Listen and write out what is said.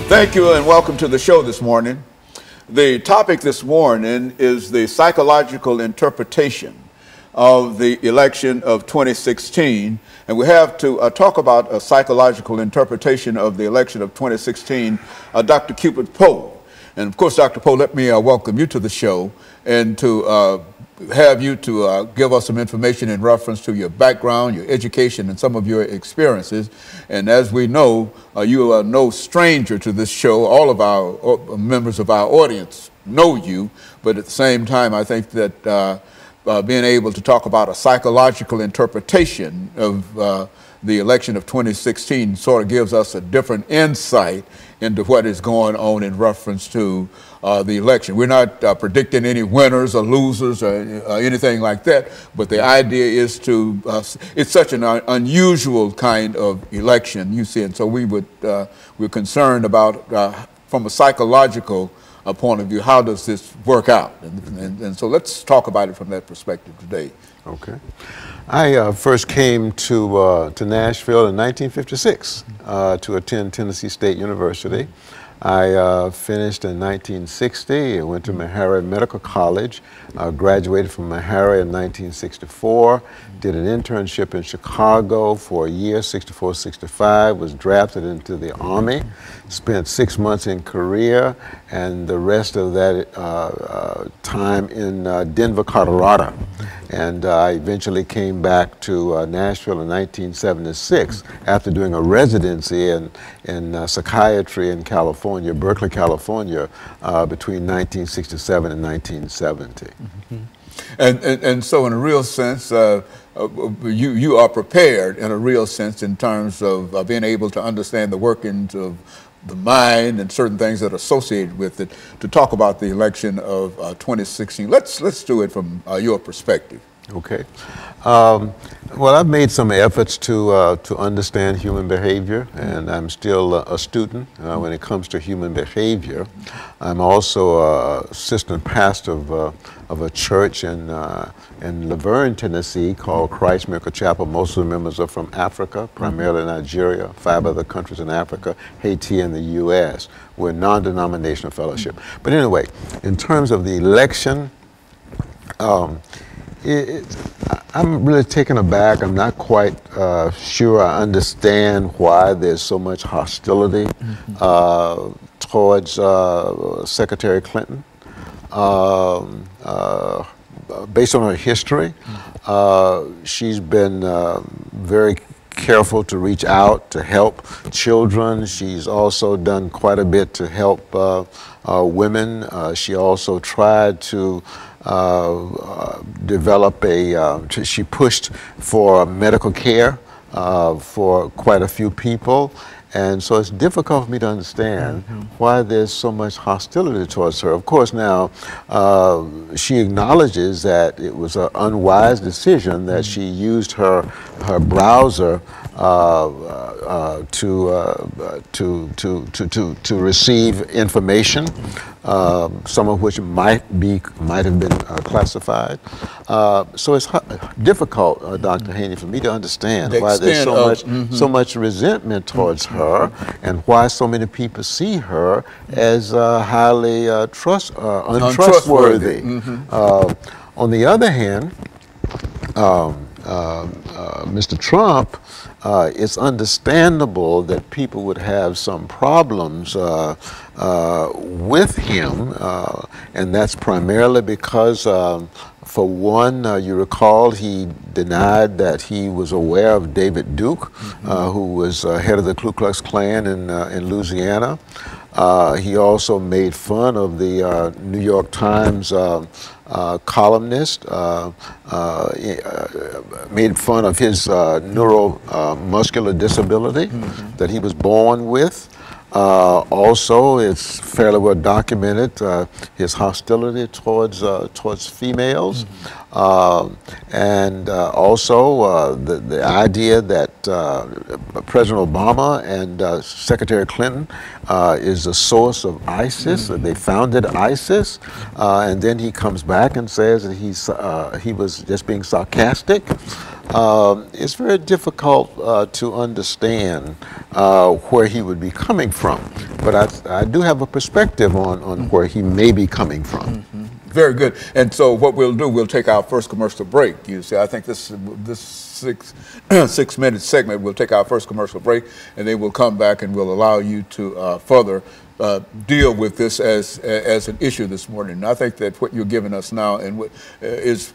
Thank you and welcome to the show this morning. The topic this morning is the psychological interpretation of the election of 2016. And we have to talk about a psychological interpretation of the election of 2016, Dr. CPoe. And of course, Dr. Poe, let me welcome you to the show and to have you to give us some information in reference to your background, your education, and some of your experiences. And as we know, you are no stranger to this show. All of our members of our audience know you, but at the same time, I think that being able to talk about a psychological interpretation of the election of 2016 sort of gives us a different insight into what is going on in reference to the election. We're not predicting any winners or losers or anything like that, but the idea is to, it's such an unusual kind of election, you see, and so we're concerned about, from a psychological point of view, how does this work out? And so let's talk about it from that perspective today. Okay. I first came to Nashville in 1956 to attend Tennessee State University. I finished in 1960. I went to Meharry Medical College, graduated from Meharry in 1964, did an internship in Chicago for a year, 64, 65, was drafted into the Army, spent 6 months in Korea, and the rest of that time in Denver, Colorado. And I eventually came back to Nashville in 1976 after doing a residency in psychiatry in California, Berkeley, California, between 1967 and 1970. Mm-hmm. And so in a real sense, you are prepared in a real sense in terms of being able to understand the workings of the mind and certain things that are associated with it to talk about the election of 2016. Let's do it from your perspective. Okay. Well, I've made some efforts to understand human behavior, and I'm still a student when it comes to human behavior. I'm also an assistant pastor of a church in Laverne, Tennessee, called Christ Miracle Chapel. Most of the members are from Africa, primarily Nigeria, 5 other countries in Africa, Haiti, and the U.S. We're a non-denominational fellowship. But anyway, in terms of the election, I'm really taken aback. I'm not quite sure I understand why there's so much hostility towards Secretary Clinton. Based on her history, she's been very careful to reach out to help children. She's also done quite a bit to help women. She also tried to develop she pushed for medical care for quite a few people. And so it's difficult for me to understand why there's so much hostility towards her. Of course, now she acknowledges that it was an unwise decision that she used her browser to receive information, some of which might have been classified. So it's difficult, Dr. Haney, for me to understand why there's so much resentment towards her, and why so many people see her as highly untrustworthy. On the other hand, Mr. Trump, it's understandable that people would have some problems with him, and that's primarily because, for one, you recall he denied that he was aware of David Duke, who was head of the Ku Klux Klan in Louisiana. He also made fun of the New York Times columnist, made fun of his neuromuscular disability that he was born with. Also, it's fairly well documented his hostility towards females, and also the idea that President Obama and Secretary Clinton is the source of ISIS. They founded ISIS, and then he comes back and says that he was just being sarcastic. it's very difficult to understand where he would be coming from. But I do have a perspective on where he may be coming from. Very good. And so what we'll do, we'll take our first commercial break. You see, I think this 6 minute segment, we'll take our first commercial break, and then we'll come back and we'll allow you to further deal with this as an issue this morning. And I think that what you're giving us now and what is